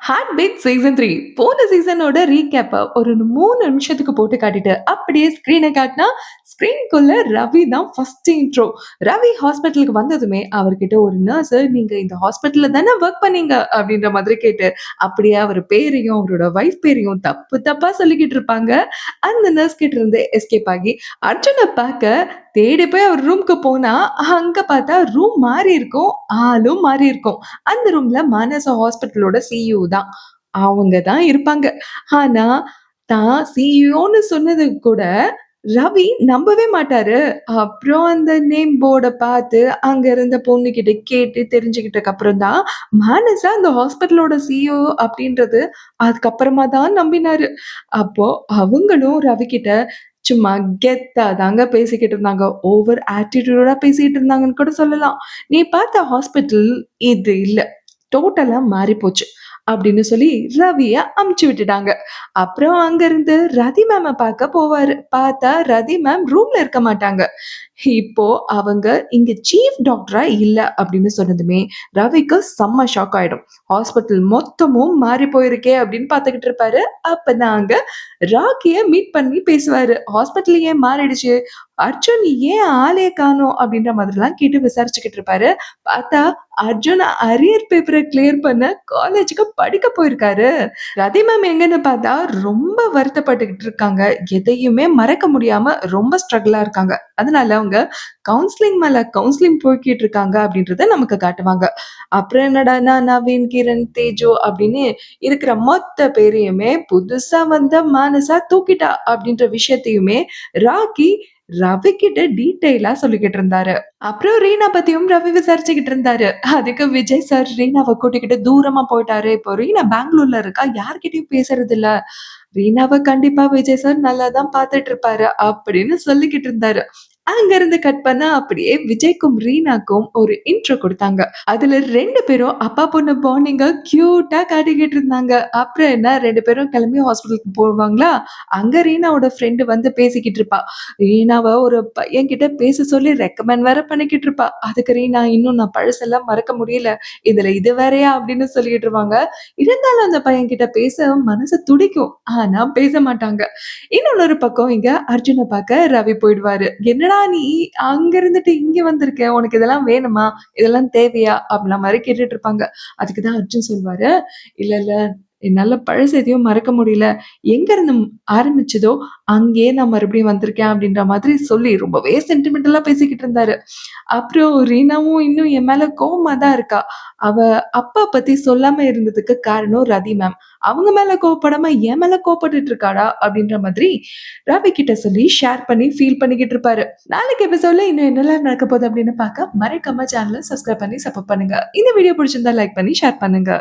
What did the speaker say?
Heart beat season 3 போன சீசனோட ரீகேப்ப ஒரு 3 நிமிஷத்துக்கு போட்டு காட்டிட்டு, அப்படியே ஸ்க்ரீன காட்டுனா, ஸ்க்ரீன்குள்ள ரவி தான் ஃபர்ஸ்ட் இன்ட்ரோ. ரவி ஹாஸ்பிட்டலுக்கு வந்ததுமே, அவர்கிட்ட ஒரு நர்ஸ் "நீங்க இந்த ஹாஸ்பிட்டல்ல தானே வொர்க் பண்ணீங்க?" அப்படின்ற மாதிரி கேட்டு, அப்படியே அவர் பேரையும், அவரோட வைஃப் பேரையும் தப்பு தப்பா சொல்லிக்கிட்டு இருப்பாங்க. அந்த நர்ஸ் கிட்ட இருந்து எஸ்கேப் ஆகி, அர்ஜுன பாக்க தேடி போய் அவர் ரூம்க்கு போனா, அங்க பார்த்தா ரூம் மாறி இருக்கும். ஆளும் மாறி இருக்கும். அந்த ரூம்ல மானசா ஹாஸ்பிட்டலோட சிஇஓ தான். அவங்க தான் இருப்பாங்க. ஆனா, தான் சிஇஓன்னு சொன்னது கூட ரவி நம்பவே மாட்டாரு. அப்புறம் அந்த நேம் போர்ட பார்த்து, அங்க இருந்த பொண்ணுகிட்ட கேட்டு தெரிஞ்சுக்கிட்டதுக்கு அப்புறம் தான், மானசா அந்த ஹாஸ்பிட்டலோட சிஇஓ அப்படின்றது அதுக்கப்புறமா தான் நம்பினாரு. அப்போ அவங்களும் ரவி கிட்ட சும்மா கெத்தா தாங்க பேசிக்கிட்டு இருந்தாங்க. ஓவர் ஆட்டிட்யூடா பேசிட்டு இருந்தாங்கன்னு கூட சொல்லலாம். "நீ பார்த்த ஹாஸ்பிட்டல் இது இல்ல. டோட்டலா மாறிப்போச்சு." அப்படின்னு சொல்லி ரவிய அனுப்பிச்சு விட்டுட்டாங்க. அப்புறம் அங்கருந்து ரதி மேம பார்க்க போவாரு. பார்த்தா ரதி மேம் ரூம்ல இருக்க மாட்டாங்க. இப்போ அவங்க இங்க சீஃப் டாக்டரா இல்ல அப்படின்னு சொன்னதுமே, ரவிக்கு செம்ம ஷாக் ஆயிடும். ஹாஸ்பிட்டல் மொத்தமும் மாறி போயிருக்கே அப்படின்னு பார்த்துக்கிட்டு இருப்பாரு. அப்பதாங்க ராக்கிய மீட் பண்ணி பேசுவாரு. "ஹாஸ்பிட்டல் ஏன் மாறிடுச்சு? அர்ஜுன் ஏன் ஆளையே காணோம்?" அப்படின்ற மாதிரிலாம் கேட்டு விசாரிச்சுக்கிட்டு இருப்பாரு. பார்த்தா அர்ஜுன் அரியர் பேப்பர கிளியர் பண்ண காலேஜுக்கு படிக்க போயிருக்காரு. ரதி மேம் எங்கன்னு பார்த்தா ரொம்ப வருத்தப்பட்டுக்கிட்டு இருக்காங்க. எதையுமே மறக்க முடியாம ரொம்ப ஸ்ட்ரகிளா இருக்காங்க. அதனால அவங்க கவுன்சிலிங் மேல கவுன்சிலிங் போய்க்கிட்டு இருக்காங்க அப்படின்றத நமக்கு காட்டுவாங்க. அப்புறம் என்னடான்னா நவீன், கிரண், தேஜு அப்படின்னு இருக்கிற மொத்த பேரையுமே புதுசா வந்த மானசா தூக்கிட்டா அப்படின்ற விஷயத்தையுமே ராக்கி ரவி கிட்ட டீட்டெயிலா சொல்லிக்கிட்டு இருந்தாரு. அப்புறம் ரீனா பத்தியும் ரவி விசாரிச்சுக்கிட்டு இருந்தாரு. அதுக்கு விஜய் சார் ரீனாவ கூட்டிக்கிட்டு தூரமா போயிட்டாரு. இப்போ ரீனா பெங்களூர்ல இருக்கா. யார்கிட்டயும் பேசுறது இல்ல. ரீனாவ கண்டிப்பா விஜய் சார் நல்லா தான் பார்த்துட்டு இருப்பாரு அப்படின்னு சொல்லிக்கிட்டு இருந்தாரு. அங்கிருந்து கட் பண்ணா அப்படியே விஜய்க்கும் ரீனாக்கும் ஒரு இன்ட்ரோ குடுத்தாங்க. அதுல 2 பேரும் அப்பா பொண்ணு பாண்டிங்க கியூட்டா காட்டிக்கிட்டு இருந்தாங்க. அப்புறம் என்ன 2 பேரும் கிளம்பி ஹாஸ்பிட்டலுக்கு போவாங்களா, அங்க ரீனாவோட ஃப்ரெண்ட் வந்து பேசிக்கிட்டு இருப்பா. ரீனாவ ஒரு பையன்கிட்ட பேச சொல்லி ரெக்கமெண்ட் வேற பண்ணிக்கிட்டு இருப்பா. அதுக்கு ரீனா இன்னும் நான் பழசெல்லாம் மறக்க முடியல. இதுல இது வேறயா அப்படின்னு சொல்லிட்டு இருப்பாங்க. இருந்தாலும் அந்த பையன்கிட்ட பேச மனசு துடிக்கும். ஆனா பேச மாட்டாங்க. இன்னொன்னொரு பக்கம் இங்க அர்ஜுன பாக்க ரவி போயிடுவாரு. "என்னடா நீ அங்க இருந்துட்டு இங்க வந்திருக்க. உனக்கு இதெல்லாம் வேணுமா? இதெல்லாம் தேவையா?" அப்படின்ன மாரி கேட்டுட்டு இருப்பாங்க. அதுக்கு தான் அர்ஜுன் சொல்வாரு, "இல்ல, இல்ல. என்னால பழச எதையும் மறக்க முடியல. எங்க இருந்து ஆரம்பிச்சதோ, அங்கேயே நான் மறுபடியும் வந்திருக்கேன்." அப்படின்ற மாதிரி சொல்லி ரொம்பவே சென்டிமெண்டலா பேசிக்கிட்டு இருந்தாரு. அப்புறம் ரீனாவும் இன்னும் என் மேல கோவமா தான் இருக்கா. அவ அப்பா பத்தி சொல்லாம இருந்ததுக்கு காரணம் ரதி மேம். அவங்க மேல கோவப்படாம என் மேல கோவப்பட்டுட்டு இருக்காடா! அப்படின்ற மாதிரி ரவி கிட்ட சொல்லி ஷேர் பண்ணி ஃபீல் பண்ணிக்கிட்டு இருப்பாரு. நாளைக்கு எபிசோட்ல இன்னும் என்னலாம் நடக்க போகுது அப்படின்னு பார்க்க மறக்காம சேனல சப்ஸ்கிரைப் பண்ணி சப்போர்ட் பண்ணுங்க. இந்த வீடியோ பிடிச்சிருந்தா லைக் பண்ணி ஷேர் பண்ணுங்க.